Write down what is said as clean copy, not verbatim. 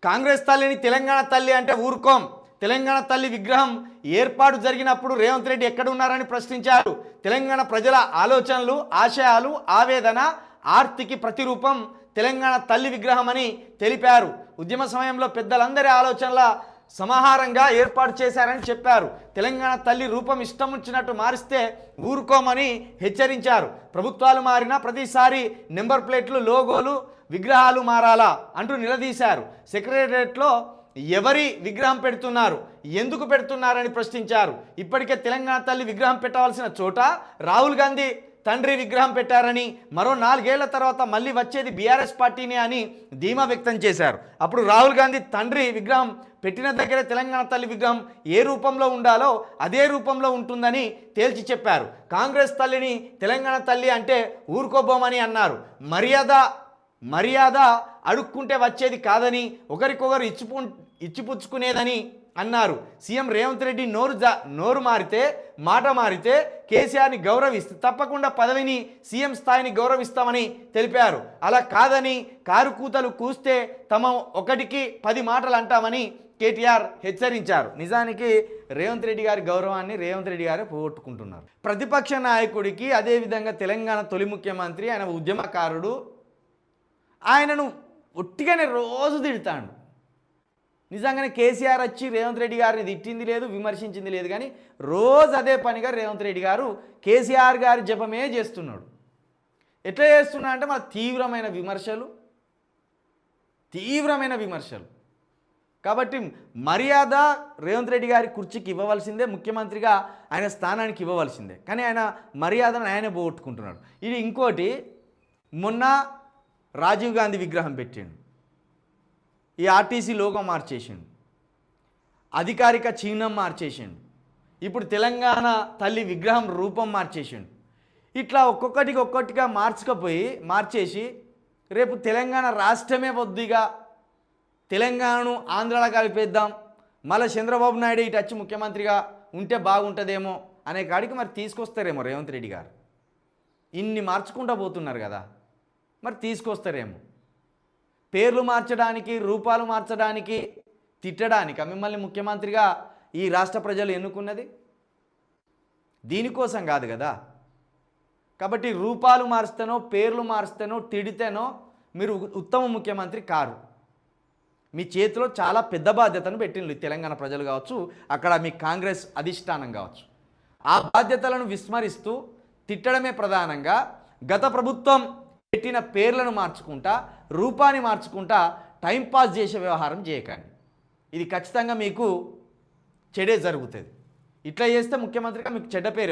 కాంగ్రెస్ తల్లిని తెలంగాణ తల్లి అంటే ఊరుకోం. తెలంగాణ తల్లి విగ్రహం ఏర్పాటు జరిగినప్పుడు రేవంత్ రెడ్డి ఎక్కడ ఉన్నారని ప్రశ్నించారు. తెలంగాణ ప్రజల ఆలోచనలు, ఆశయాలు, ఆవేదన, ఆర్తికి ప్రతిరూపం తెలంగాణ తల్లి విగ్రహం అని తెలిపారు. ఉద్యమ సమయంలో పెద్దలందరి ఆలోచనల సమాహారంగా ఏర్పాటు చేశారని చెప్పారు. తెలంగాణ తల్లి రూపం ఇష్టం వచ్చినట్టు మారిస్తే ఊరుకోమని హెచ్చరించారు. ప్రభుత్వాలు మారినా ప్రతిసారి నెంబర్ ప్లేట్లు, లోగోలు, విగ్రహాలు మారాలా అంటూ నిలదీశారు. సెక్రటరియట్లో ఎవరి విగ్రహం పెడుతున్నారు, ఎందుకు పెడుతున్నారని ప్రశ్నించారు. ఇప్పటికే తెలంగాణ తల్లి విగ్రహం పెట్టవలసిన చోట రాహుల్ గాంధీ తండ్రి విగ్రహం పెట్టారని, మరో 4 ఏళ్ల తర్వాత మళ్ళీ వచ్చేది బీఆర్ఎస్ పార్టీనే అని ధీమా వ్యక్తం చేశారు. అప్పుడు రాహుల్ గాంధీ తండ్రి విగ్రహం పెట్టిన దగ్గరే తెలంగాణ తల్లి విగ్రహం ఏ రూపంలో ఉండాలో అదే రూపంలో ఉంటుందని తేల్చి చెప్పారు. కాంగ్రెస్ తల్లిని తెలంగాణ తల్లి అంటే ఊరుకోబోమని అన్నారు. మర్యాద అడుక్కుంటే వచ్చేది కాదని, ఒకరికొకరు ఇచ్చిపుచ్చుకునేదని అన్నారు. సీఎం రేవంత్ రెడ్డి నోరు మారితే, మాట మారితే కేసీఆర్ని గౌరవిస్తే తప్పకుండా పదవిని, సీఎం స్థాయిని గౌరవిస్తామని తెలిపారు. అలా కాదని కారు కూతలు కూస్తే తమ ఒకటికి 10 మాటలు అంటామని కేటీఆర్ హెచ్చరించారు. నిజానికి రేవంత్ రెడ్డి గారి గౌరవాన్ని రేవంత్ రెడ్డి గారే పోగొట్టుకుంటున్నారు. ప్రతిపక్ష నాయకుడికి, అదేవిధంగా తెలంగాణ తొలి ముఖ్యమంత్రి, ఆయన ఉద్యమకారుడు, ఆయనను ఒట్టిగానే రోజు తిడతాడు. నిజంగానే కేసీఆర్ వచ్చి రేవంత్ రెడ్డి గారిని తిట్టింది లేదు, విమర్శించింది లేదు, కానీ రోజు అదే పనిగా రేవంత్ రెడ్డి గారు కేసీఆర్ గారి జపమే చేస్తున్నాడు. ఎట్లా చేస్తున్నా అంటే మన తీవ్రమైన విమర్శలు. కాబట్టి మర్యాద రేవంత్ రెడ్డి గారి కుర్చీకి ఇవ్వవలసిందే, ముఖ్యమంత్రిగా ఆయన స్థానానికి ఇవ్వవలసిందే. కానీ ఆయన మర్యాదను ఆయనే పోగొట్టుకుంటున్నాడు. ఇది ఇంకోటి, మొన్న రాజీవ్ గాంధీ విగ్రహం పెట్టిండు, ఈ ఆర్టీసీ లోగో మార్చేసిండు, అధికారిక చిహ్నం మార్చేసిండు, ఇప్పుడు తెలంగాణ తల్లి విగ్రహం రూపం మార్చేసిండు. ఇట్లా ఒక్కొక్కటిగా మార్చేసి రేపు తెలంగాణ రాష్ట్రమే వద్దిగా తెలంగాణను ఆంధ్రాలో కలిపేద్దాం, మళ్ళీ చంద్రబాబు నాయుడు ఇటు వచ్చి ముఖ్యమంత్రిగా ఉంటే బాగుంటుందేమో అనే కాడికి మరి తీసుకొస్తారేమో రేవంత్ రెడ్డి గారు. ఇన్ని మార్చుకుంటూ పోతున్నారు కదా, మరి తీసుకొస్తారేమో. పేర్లు మార్చడానికి, రూపాలు మార్చడానికి, తిట్టడానికి మిమ్మల్ని ముఖ్యమంత్రిగా ఈ రాష్ట్ర ప్రజలు ఎన్నుకున్నది దీనికోసం కాదు కదా. కాబట్టి రూపాలు మారుస్తేనో, పేర్లు మారుస్తేనో, తిడితేనో మీరు ఉత్తమ ముఖ్యమంత్రి కారు. మీ చేతిలో చాలా పెద్ద బాధ్యతను పెట్టిండ్రు తెలంగాణ ప్రజలు కావచ్చు, అక్కడ మీ కాంగ్రెస్ అధిష్టానం కావచ్చు. ఆ బాధ్యతలను విస్మరిస్తూ తిట్టడమే ప్రధానంగా గత ప్రభుత్వం పెట్టిన పేర్లను మార్చుకుంటా, రూపాన్ని మార్చుకుంటా టైంపాస్ చేసే వ్యవహారం చేయకండి. ఇది ఖచ్చితంగా మీకు చెడే జరుగుతుంది. ఇట్లా చేస్తే ముఖ్యమంత్రిగా మీకు చెడ్డ పేరే వస్తుంది.